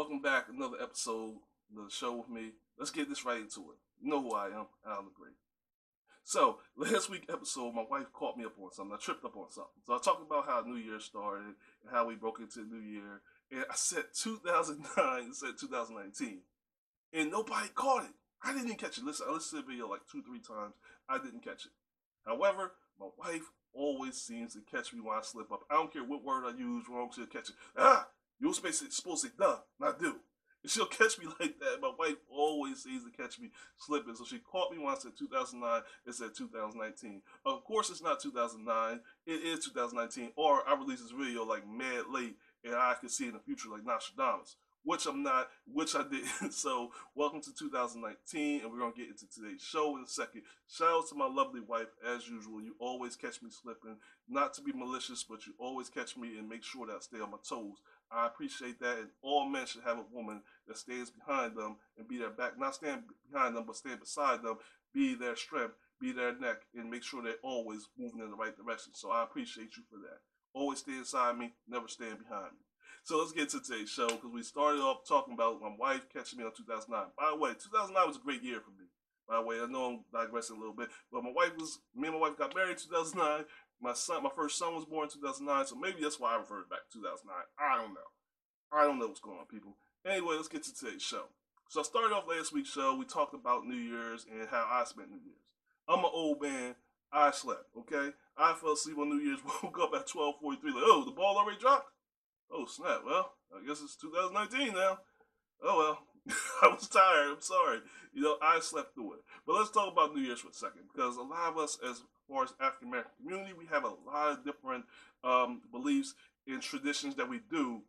Welcome back, another episode of the show with me. Let's get this right into it. You know who I am, Alan the Great. So, last week's episode, my wife caught me up on something. I tripped up on something. So I talked about how New Year started and how we broke into the New Year. And I said 2009 instead of 2019. And nobody caught it. I didn't even catch it. Listen, I listened to the video like 2-3 times. I didn't catch it. However, my wife always seems to catch me when I slip up. I don't care what word I use wrong, she'll catch it. You're supposed to say duh, not do. And she'll catch me like that. My wife always seems to catch me slipping. So she caught me when I said 2009 and said 2019. Of course, it's not 2009. It is 2019. Or I released this video like mad late and I can see in the future like Nostradamus. Which I'm not, which I didn't. So, welcome to 2019, and we're going to get into today's show in a second. Shout out to my lovely wife, as usual. You always catch me slipping. Not to be malicious, but you always catch me and make sure that I stay on my toes. I appreciate that, and all men should have a woman that stands behind them and be their back. Not stand behind them, but stand beside them. Be their strength, be their neck, and make sure they're always moving in the right direction. So, I appreciate you for that. Always stay beside me, never stand behind me. So let's get to today's show because we started off talking about my wife catching me on 2009. By the way, 2009 was a great year for me. By the way, I know I'm digressing a little bit, but me and my wife got married in 2009. My first son was born in 2009, so maybe that's why I referred back to 2009. I don't know. I don't know what's going on, people. Anyway, let's get to today's show. So I started off last week's show. We talked about New Year's and how I spent New Year's. I'm an old man. I slept, okay? I fell asleep on New Year's, woke up at 12:43, like, oh, the ball already dropped? Oh, snap. Well, I guess it's 2019 now. Oh, well. I was tired. I'm sorry. I slept through it. But let's talk about New Year's for a second. Because a lot of us, as far as African American community, we have a lot of different beliefs and traditions that we do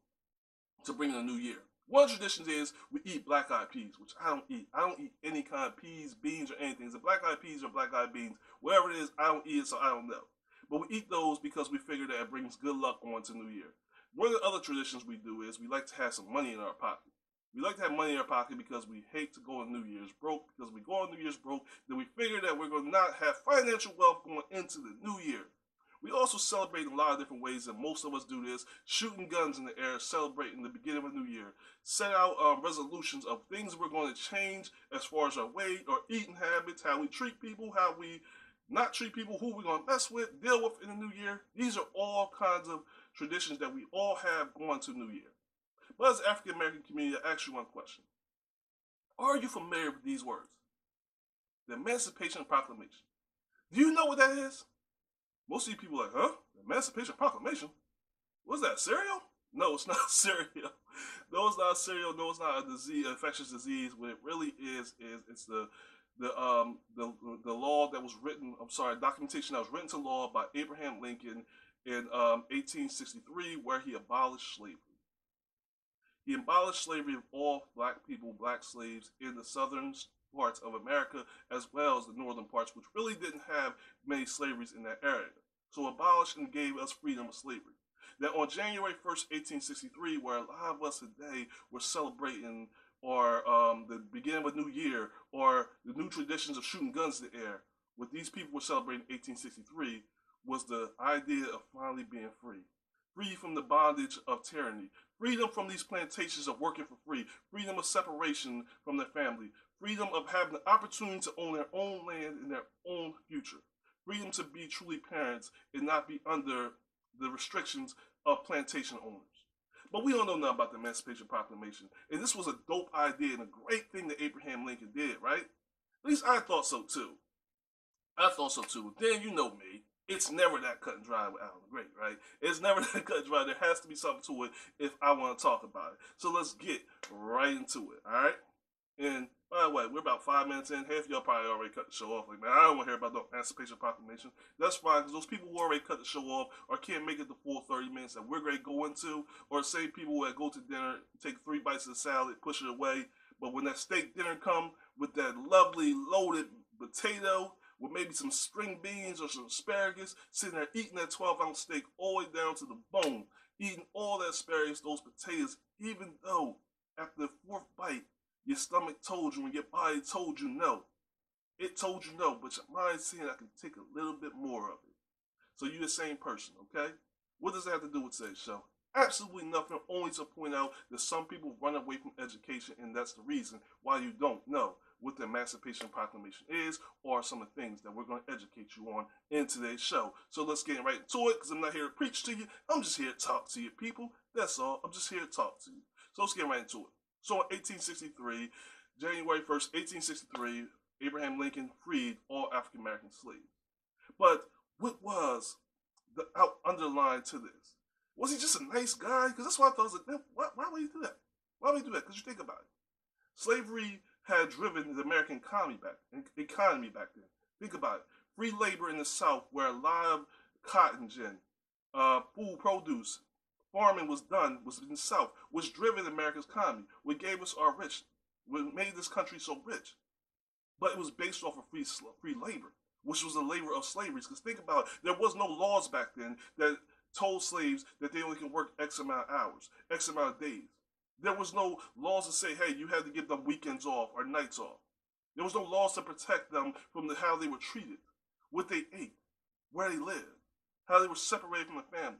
to bring in a new year. One of the traditions is we eat black-eyed peas, which I don't eat. I don't eat any kind of peas, beans, or anything. Is it black-eyed peas or black-eyed beans? Whatever it is, I don't eat it, so I don't know. But we eat those because we figure that it brings good luck onto New Year. One of the other traditions we do is we like to have some money in our pocket. We like to have money in our pocket because we hate to go on New Year's broke. Because we go on New Year's broke, then we figure that we're going to not have financial wealth going into the new year. We also celebrate in a lot of different ways, and most of us do this, shooting guns in the air, celebrating the beginning of a new year. Set out resolutions of things we're going to change as far as our weight or eating habits, how we treat people, how we not treat people, who we're going to mess with, deal with in the new year. These are all kinds of traditions that we all have going to New Year. But as an African American community, I ask you one question. Are you familiar with these words? The Emancipation Proclamation. Do you know what that is? Most of you people are like, huh? The Emancipation Proclamation? What's that, cereal? No, it's not cereal. No, it's not cereal. No, it's not a disease, infectious disease. What it really is it's the law that was written, documentation that was written to law by Abraham Lincoln in 1863, where he abolished slavery. He abolished slavery of all black people, black slaves in the southern parts of America, as well as the northern parts, which really didn't have many slaveries in that area. So abolished and gave us freedom of slavery. Now on January 1st, 1863, where a lot of us today were celebrating or the beginning of a new year, or the new traditions of shooting guns in the air, what these people were celebrating in 1863 was the idea of finally being free. Free from the bondage of tyranny. Freedom from these plantations of working for free. Freedom of separation from their family. Freedom of having the opportunity to own their own land and their own future. Freedom to be truly parents and not be under the restrictions of plantation owners. But we don't know nothing about the Emancipation Proclamation. And this was a dope idea and a great thing that Abraham Lincoln did, right? At least I thought so too. Then you know me. It's never that cut and dry with Alan the Great, right? It's never that cut and dry. There has to be something to it if I want to talk about it. So let's get right into it, all right? And by the way, we're about 5 minutes in. Half of y'all probably already cut the show off. Like, man, I don't want to hear about the Emancipation Proclamation. That's fine, because those people who already cut the show off or can't make it the full 30 minutes that we're going to go into, or the same people that go to dinner, take 3 bites of the salad, push it away, but when that steak dinner come with that lovely loaded potato with maybe some string beans or some asparagus, sitting there eating that 12-ounce steak all the way down to the bone, eating all that asparagus, those potatoes, even though after the 4th bite, your stomach told you and your body told you no. It told you no, but your mind's saying I can take a little bit more of it. So you're the same person, okay? What does that have to do with today's show? Absolutely nothing, only to point out that some people run away from education, and that's the reason why you don't know what the Emancipation Proclamation is, or some of the things that we're going to educate you on in today's show. So let's get right into it, because I'm not here to preach to you. I'm just here to talk to you, people. That's all. I'm just here to talk to you. So let's get right into it. So in 1863, January 1st, 1863, Abraham Lincoln freed all African American slaves. But what was the underlying to this? Was he just a nice guy? Because that's what I thought. I was like, man, why would he do that? Why would he do that? Because you think about it. Slavery had driven the American economy back then. Think about it. Free labor in the South, where a lot of cotton gin, food produce, farming was in the South, which driven America's economy, what gave us our rich, what made this country so rich. But it was based off of free labor, which was the labor of slavery. Because think about it, there was no laws back then that told slaves that they only can work X amount of hours, X amount of days. There was no laws to say, hey, you had to give them weekends off or nights off. There was no laws to protect them from how they were treated, what they ate, where they lived, how they were separated from the family.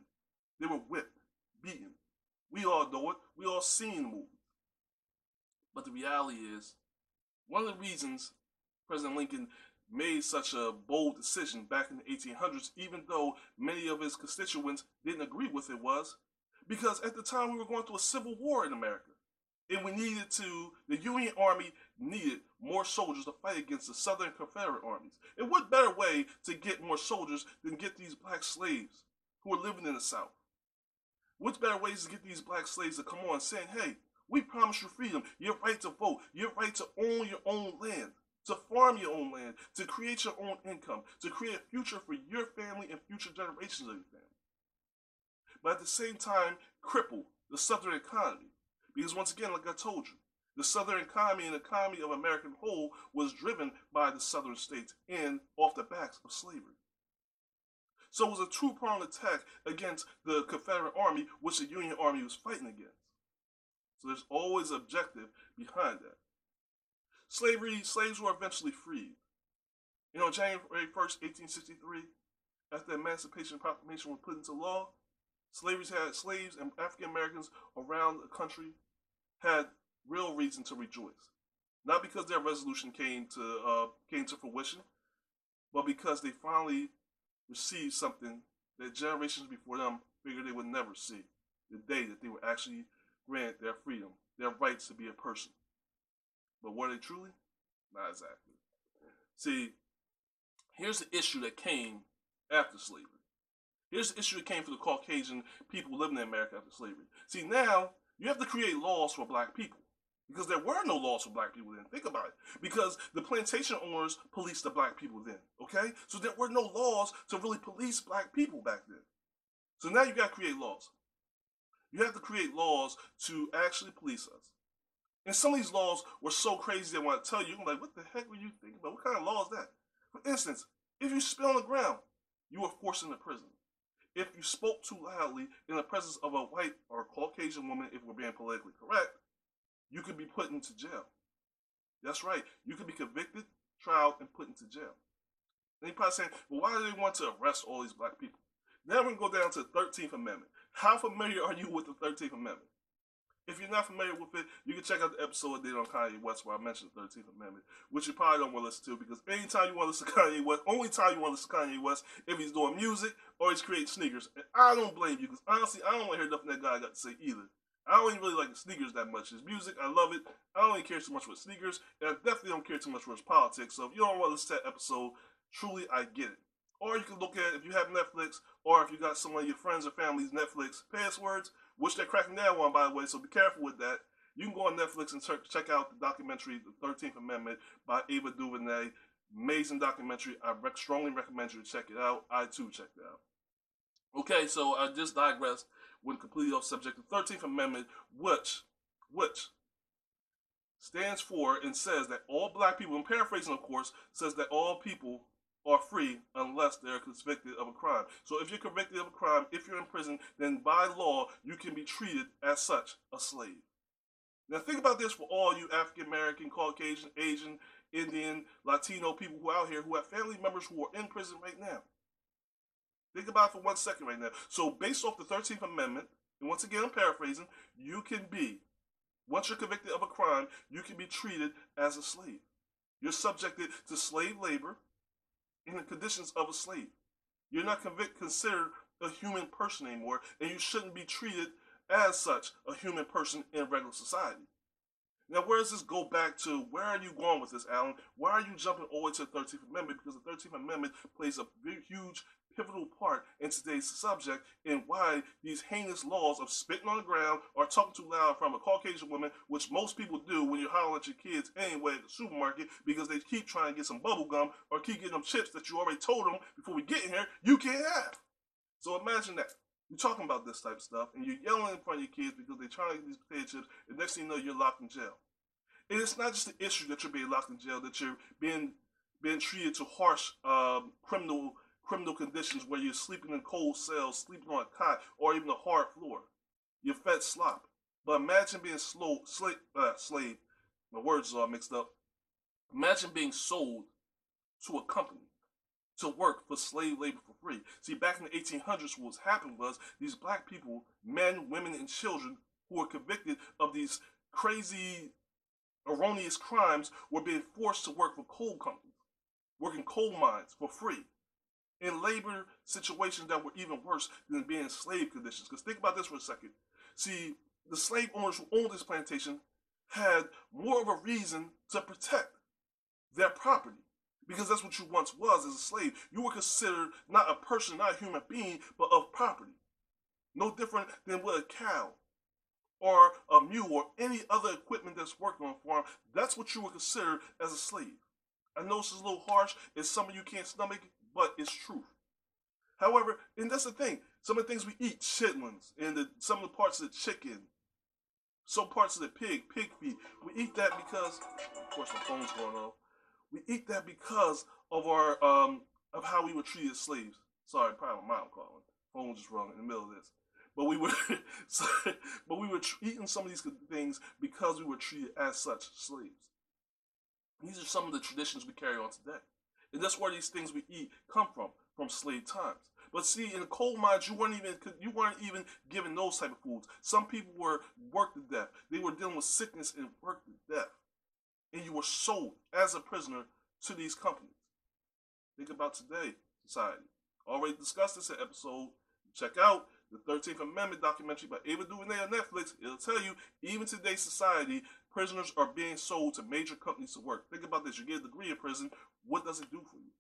They were whipped, beaten. We all know it. We all seen the movies. But the reality is, one of the reasons President Lincoln made such a bold decision back in the 1800s, even though many of his constituents didn't agree with it, was because at the time we were going through a civil war in America. And the Union Army needed more soldiers to fight against the Southern Confederate armies. And what better way to get more soldiers than get these black slaves who were living in the South? What better ways to get these black slaves to come on saying, hey, we promise you freedom, your right to vote, your right to own your own land, to farm your own land, to create your own income, to create a future for your family and future generations of your family. But at the same time, cripple the Southern economy. Because once again, like I told you, the Southern economy and the economy of American whole was driven by the Southern states and off the backs of slavery. So it was a two-pronged attack against the Confederate Army, which the Union Army was fighting against. So there's always an objective behind that. Slaves were eventually freed. January 1st, 1863, after the Emancipation Proclamation was put into law, slaves and African Americans around the country had real reason to rejoice. Not because their resolution came to fruition, but because they finally received something that generations before them figured they would never see. The day that they would actually grant their freedom, their rights to be a person. But were they truly? Not exactly. See, here's the issue that came after slavery. Here's the issue that came for the Caucasian people living in America after slavery. See, now you have to create laws for black people. Because there were no laws for black people then. Think about it. Because the plantation owners policed the black people then. Okay? So there were no laws to really police black people back then. So now you got to create laws. You have to create laws to actually police us. And some of these laws were so crazy that when I tell you, I'm like, what the heck were you thinking about? What kind of law is that? For instance, if you spit on the ground, you were forced into prison. If you spoke too loudly in the presence of a white or Caucasian woman, if we're being politically correct, you could be put into jail. That's right. You could be convicted, tried, and put into jail. And you're probably saying, well, why do they want to arrest all these black people? Now we're going to go down to the 13th Amendment. How familiar are you with the 13th Amendment? If you're not familiar with it, you can check out the episode I did on Kanye West where I mentioned the 13th Amendment, which you probably don't want to listen to because anytime you want to listen to Kanye West, only time you want to listen to Kanye West if he's doing music or he's creating sneakers. And I don't blame you because honestly, I don't want to hear nothing that guy got to say either. I don't even really like the sneakers that much. His music, I love it. I don't even care too much for sneakers, and I definitely don't care too much for his politics. So if you don't want to listen to that episode, truly, I get it. Or you can look at it if you have Netflix, or if you got some of your friends or family's Netflix passwords, which they're cracking down on, by the way, so be careful with that. You can go on Netflix and check out the documentary, The 13th Amendment, by Ava DuVernay. Amazing documentary. I strongly recommend you to check it out. I, too, checked it out. Okay, so I just digressed. Went completely off subject. The 13th Amendment, which stands for and says that all black people, and paraphrasing, of course, says that all people are free unless they're convicted of a crime. So if you're convicted of a crime, if you're in prison, then by law, you can be treated as such, a slave. Now think about this for all you African American, Caucasian, Asian, Indian, Latino people who are out here who have family members who are in prison right now. Think about it for 1 second right now. So based off the 13th Amendment, And once again, I'm paraphrasing, you can be, once you're convicted of a crime, you can be treated as a slave. You're subjected to slave labor in the conditions of a slave. You're not considered a human person anymore, and you shouldn't be treated as such a human person in regular society. Now, where does this go back to? Where are you going with this, Alan? Why are you jumping all the way to the 13th Amendment? Because the 13th Amendment plays a huge, pivotal part in today's subject and why these heinous laws of spitting on the ground or talking too loud from a Caucasian woman, which most people do when you're hollering at your kids anyway at the supermarket because they keep trying to get some bubble gum or keep getting them chips that you already told them before we get in here you can't have. So imagine that. You're talking about this type of stuff, and you're yelling in front of your kids because they're trying to get these potato chips, and next thing you know, you're locked in jail. And it's not just the issue that you're being locked in jail, that you're being treated to harsh criminal conditions where you're sleeping in cold cells, sleeping on a cot, or even a hard floor. You're fed slop. But imagine being slave. My words are all mixed up. Imagine being sold to a company to work for slave labor for free. See, back in the 1800s, what was happening was these black people, men, women, and children who were convicted of these crazy, erroneous crimes were being forced to work for coal companies, working coal mines for free, in labor situations that were even worse than being in slave conditions. Because think about this for a second. See, the slave owners who owned this plantation had more of a reason to protect their property. Because that's what you once was as a slave. You were considered not a person, not a human being, but of property. No different than with a cow or a mule or any other equipment that's worked on a farm. That's what you were considered as a slave. I know this is a little harsh, and some of you can't stomach it, but it's truth. However, and that's the thing, some of the things we eat, chitlins, and some of the parts of the chicken, some parts of the pig feet, we eat that because, of course my phone's going off, we eat that because of our of how we were treated as slaves. Sorry, probably my mom calling. Phone just rung in the middle of this. But we were eating some of these things because we were treated as such slaves. These are some of the traditions we carry on today. And that's where these things we eat come from slave times. But see, in the coal mines, you weren't even given those type of foods. Some people were worked to death. They were dealing with sickness and worked to death. And you were sold as a prisoner to these companies. Think about today, society. Already discussed this in episode. Check out the 13th Amendment documentary by Ava DuVernay on Netflix. It'll tell you, even today's society, prisoners are being sold to major companies to work. Think about this. You get a degree in prison. What does it do for you?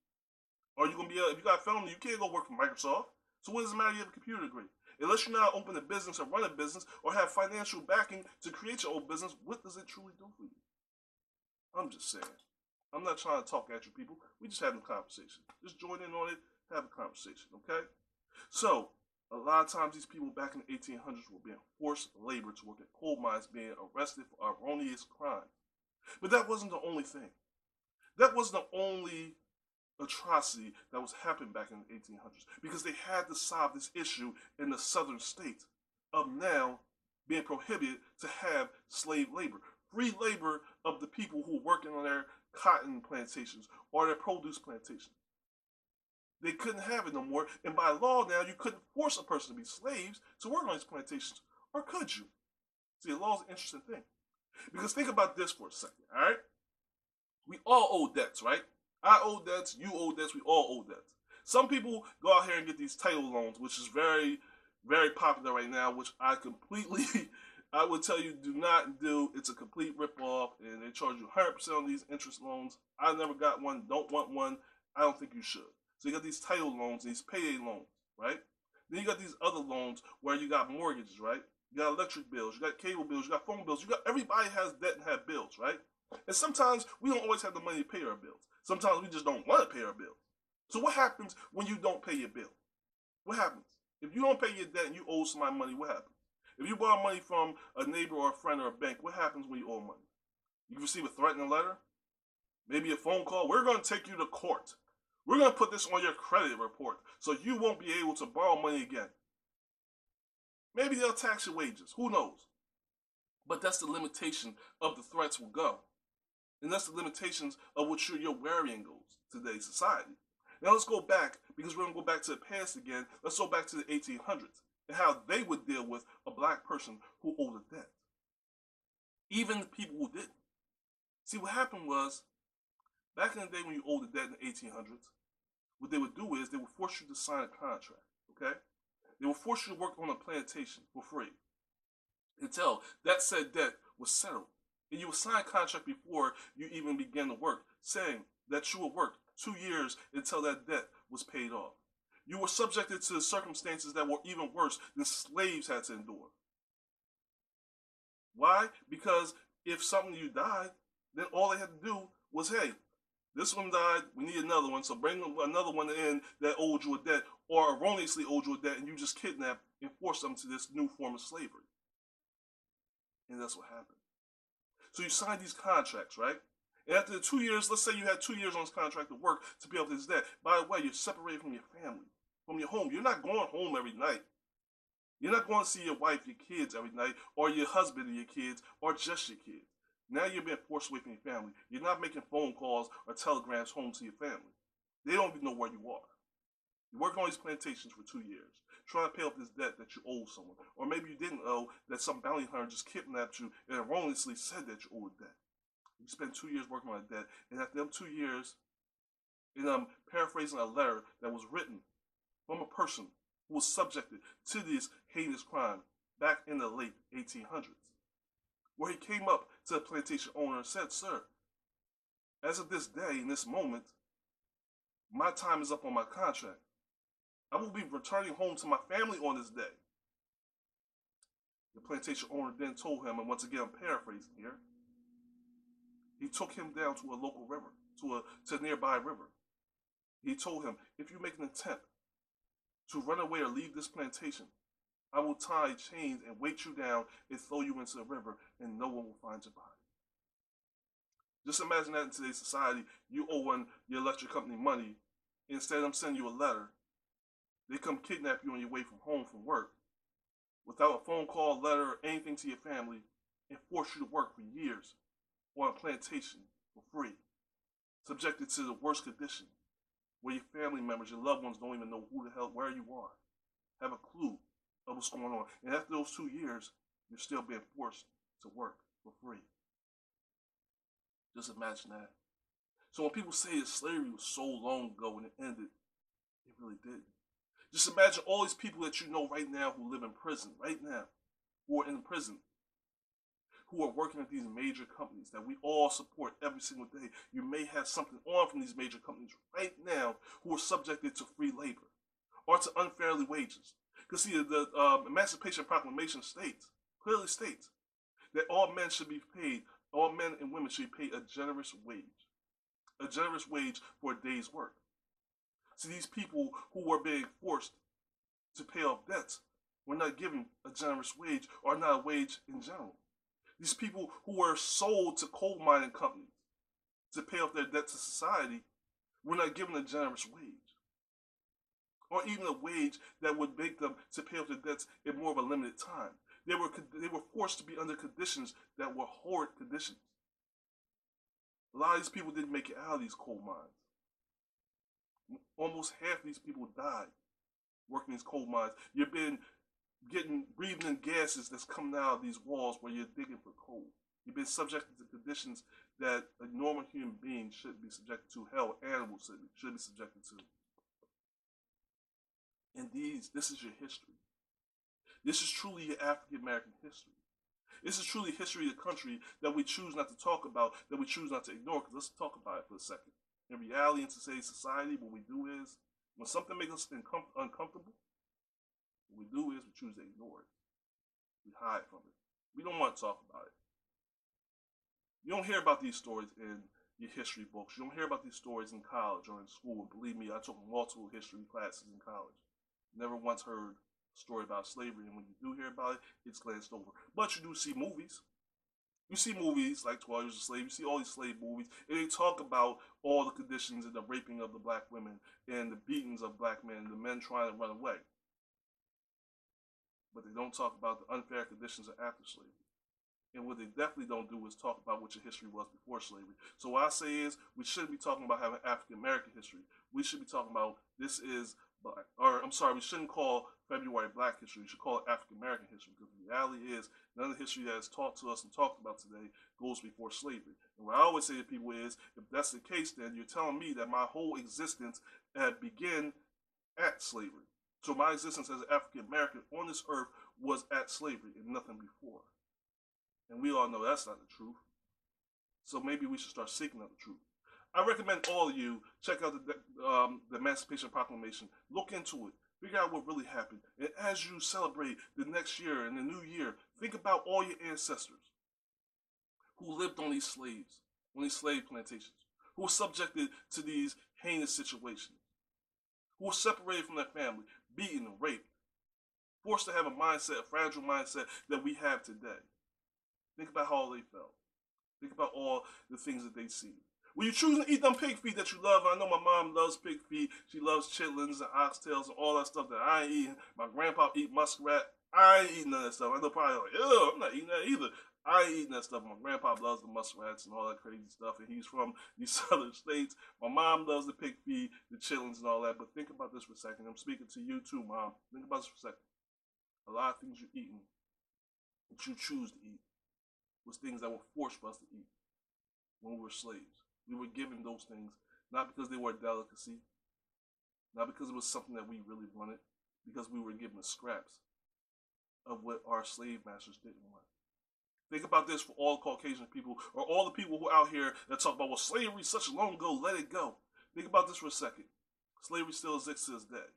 Are you going to be if you got a felony, you can't go work for Microsoft. So what does it matter if you have a computer degree? Unless you're not open a business or run a business or have financial backing to create your own business, what does it truly do for you? I'm just saying. I'm not trying to talk at you people. We just having a conversation. Just join in on it, have a conversation, okay? So, a lot of times these people back in the 1800s were being forced labor to work at coal mines, being arrested for erroneous crimes. But that wasn't the only thing. That wasn't the only atrocity that was happening back in the 1800s, because they had to solve this issue in the southern states of now being prohibited to have slave labor. Free labor of the people who were working on their cotton plantations or their produce plantations. They couldn't have it no more, and by law now, you couldn't force a person to be slaves to work on these plantations, or could you? See, the law is an interesting thing. Because think about this for a second, all right? We all owe debts, right? I owe debts, you owe debts, we all owe debts. Some people go out here and get these title loans, which is very, very popular right now, which I completely... I would tell you, do not do. It's a complete ripoff, and they charge you 100% on these interest loans. I never got one, don't want one. I don't think you should. So you got these title loans, these payday loans, right? Then you got these other loans where you got mortgages, right? You got electric bills, you got cable bills, you got phone bills. Everybody has debt and have bills, right? And sometimes we don't always have the money to pay our bills. Sometimes we just don't want to pay our bills. So what happens when you don't pay your bill? What happens? If you don't pay your debt and you owe somebody money, what happens? If you borrow money from a neighbor or a friend or a bank, what happens when you owe money? You receive a threatening letter, maybe a phone call. We're going to take you to court. We're going to put this on your credit report so you won't be able to borrow money again. Maybe they'll tax your wages. Who knows? But that's the limitation of the threats will go. And that's the limitations of what your worrying goes today's society. Now let's go back, because we're going to go back to the past again. Let's go back to the 1800s. and how they would deal with a black person who owed a debt. Even the people who didn't. See, what happened was, back in the day when you owed a debt in the 1800s, what they would do is they would force you to sign a contract, okay? They would force you to work on a plantation for free until that said debt was settled. And you would sign a contract before you even began to work, saying that you would work 2 years until that debt was paid off. You were subjected to circumstances that were even worse than slaves had to endure. Why? Because if something you died, then all they had to do was, hey, this one died, we need another one, so bring another one in that owed you a debt, or erroneously owed you a debt, and you just kidnap and force them to this new form of slavery. And that's what happened. So you sign these contracts, right? And after the 2 years, let's say you had 2 years on this contract to work to pay off this debt. By the way, you're separated from your family, from your home. You're not going home every night. You're not going to see your wife, your kids every night, or your husband and your kids, or just your kids. Now you're being forced away from your family. You're not making phone calls or telegrams home to your family. They don't even know where you are. You're working on these plantations for 2 years, trying to pay off this debt that you owe someone. Or maybe you didn't owe, that some bounty hunter just kidnapped you and erroneously said that you owe a debt. You spend 2 years working on a debt, and after them 2 years, and I'm paraphrasing a letter that was written from a person who was subjected to this heinous crime back in the late 1800s, where he came up to the plantation owner and said, sir, as of this day, in this moment, my time is up on my contract. I will be returning home to my family on this day. The plantation owner then told him, and once again I'm paraphrasing here, he took him down to a local river, to a nearby river. He told him, if you make an attempt to run away or leave this plantation, I will tie chains and weight you down and throw you into the river, and no one will find your body. Just imagine that in today's society, you owe your electric company money. Instead of them sending you a letter, they come kidnap you on your way from home from work without a phone call, letter, or anything to your family, and force you to work for years on a plantation for free, subjected to the worst condition, where your family members, your loved ones don't even know who the hell, where you are, have a clue of what's going on. And after those 2 years, you're still being forced to work for free. Just imagine that. So when people say that slavery was so long ago and it ended, it really didn't. Just imagine all these people that you know right now who live in prison, right now, who are in prison, who are working at these major companies that we all support every single day. You may have something on from these major companies right now who are subjected to free labor or to unfairly wages. Because see, the Emancipation Proclamation clearly states that all men and women should be paid a generous wage for a day's work. So these people who are being forced to pay off debts were not given a generous wage, or not a wage in general. These people who were sold to coal mining companies to pay off their debt to society were not given a generous wage, or even a wage that would make them to pay off their debts in more of a limited time. They were forced to be under conditions that were horrid conditions. A lot of these people didn't make it out of these coal mines. Almost half of these people died working these coal mines. You've been breathing in gases that's coming out of these walls where you're digging for coal. You've been subjected to conditions that a normal human being shouldn't be subjected to. Hell, animals should be subjected to. And this is your history. This is truly your African American history. This is truly history of the country that we choose not to talk about, that we choose not to ignore. Because let's talk about it for a second. In reality, in today's society, what we do is, when something makes us uncomfortable, what we do is we choose to ignore it. We hide from it. We don't want to talk about it. You don't hear about these stories in your history books. You don't hear about these stories in college or in school. And believe me, I took multiple history classes in college. Never once heard a story about slavery, and when you do hear about it, it's glanced over. But you do see movies. You see movies like 12 Years a Slave. You see all these slave movies, and they talk about all the conditions and the raping of the black women and the beatings of black men and the men trying to run away. But they don't talk about the unfair conditions of after slavery. And what they definitely don't do is talk about what your history was before slavery. So what I say is, we shouldn't be talking about having African American history. We should be talking about this is black. Or, I'm sorry, we shouldn't call February Black history. You should call it African American history, because the reality is none of the history that is taught to us and talked about today goes before slavery. And what I always say to people is, if that's the case, then you're telling me that my whole existence had begun at slavery. So my existence as an African American on this earth was at slavery and nothing before. And we all know that's not the truth. So maybe we should start seeking out the truth. I recommend all of you check out the Emancipation Proclamation. Look into it. Figure out what really happened. And as you celebrate the next year and the new year, think about all your ancestors who lived on these slaves, on these slave plantations, who were subjected to these heinous situations, who were separated from their family, beaten and raped, forced to have a mindset, a fragile mindset that we have today. Think about how they felt. Think about all the things that they see. When you choose to eat them pig feet that you love, I know my mom loves pig feet. She loves chitlins and oxtails and all that stuff that I ain't eating. My grandpa eat muskrat. I ain't eating none of that stuff. I know probably like, ew, I'm not eating that either. I ain't eating that stuff. My grandpa loves the muskrats and all that crazy stuff, and he's from these southern states. My mom loves the pig feet, the chitlins and all that. But think about this for a second. I'm speaking to you too, Mom. Think about this for a second. A lot of things you're eating, that you choose to eat, was things that were forced for us to eat when we were slaves. We were given those things not because they were a delicacy, not because it was something that we really wanted, because we were given the scraps of what our slave masters didn't want. Think about this for all Caucasian people, or all the people who are out here that talk about, well, slavery such long ago, let it go. Think about this for a second. Slavery still exists to this day.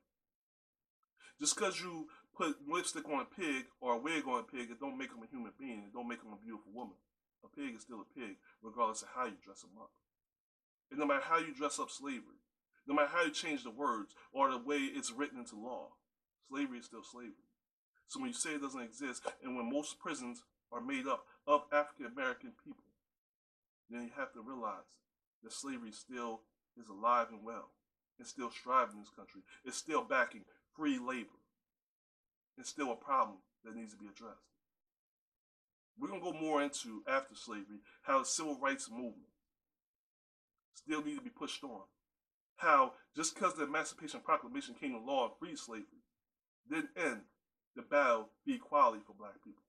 Just because you put lipstick on a pig or a wig on a pig, it don't make them a human being. It don't make them a beautiful woman. A pig is still a pig, regardless of how you dress them up. And no matter how you dress up slavery, no matter how you change the words or the way it's written into law, slavery is still slavery. So when you say it doesn't exist, and when most prisons are made up of African American people, then you have to realize that slavery still is alive and well. It's still striving in this country. It's still backing free labor. It's still a problem that needs to be addressed. We're going to go more into, after slavery, how the civil rights movement still needs to be pushed on. How just because the Emancipation Proclamation came to law and freed slavery didn't end the battle for equality for black people.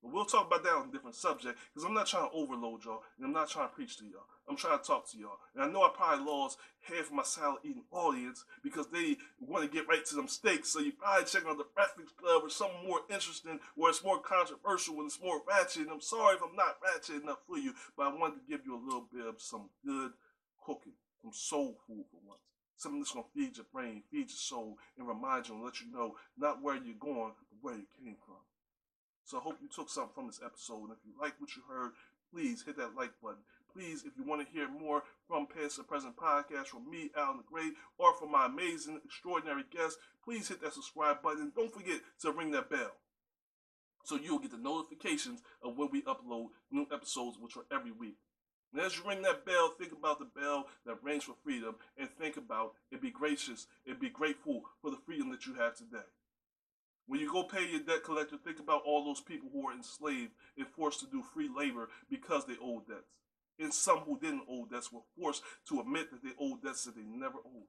But we'll talk about that on a different subject, because I'm not trying to overload y'all, and I'm not trying to preach to y'all. I'm trying to talk to y'all. And I know I probably lost half of my salad-eating audience because they want to get right to them steaks, so you probably checking out the Breakfast Club or something more interesting, where it's more controversial and it's more ratchet. And I'm sorry if I'm not ratchet enough for you, but I wanted to give you a little bit of some good cooking, some soul food for once. Something that's going to feed your brain, feed your soul, and remind you and let you know not where you're going, but where you came from. So I hope you took something from this episode. And if you like what you heard, please hit that like button. Please, if you want to hear more from Past and Present Podcast from me, Alan the Great, or from my amazing, extraordinary guests, please hit that subscribe button. And don't forget to ring that bell, so you'll get the notifications of when we upload new episodes, which are every week. And as you ring that bell, think about the bell that rings for freedom, and think about it. Be gracious and be grateful for the freedom that you have today. When you go pay your debt collector, think about all those people who were enslaved and forced to do free labor because they owed debts. And some who didn't owe debts were forced to admit that they owed debts that they never owed.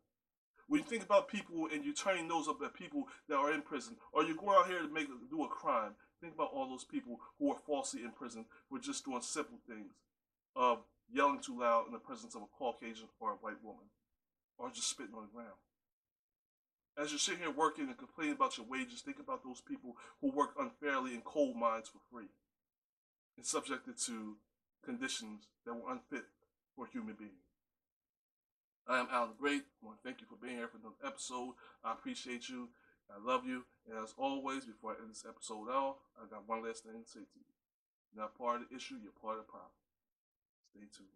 When you think about people and you're turning those up at people that are in prison, or you go out here to do a crime, think about all those people who are falsely in prison for just doing simple things of yelling too loud in the presence of a Caucasian or a white woman, or just spitting on the ground. As you're sitting here working and complaining about your wages, think about those people who work unfairly in coal mines for free and subjected to conditions that were unfit for human beings. I am Alan the Great. I want to thank you for being here for another episode. I appreciate you. I love you. And as always, before I end this episode off, I got one last thing to say to you. You're not part of the issue, you're part of the problem. Stay tuned.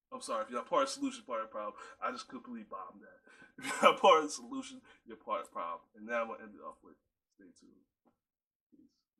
I'm sorry, if you're not part of the solution, part of the problem. I just completely bombed that. If you're not part of the solution, you're part of the problem. And now I'm going to end it off with stay tuned. Peace.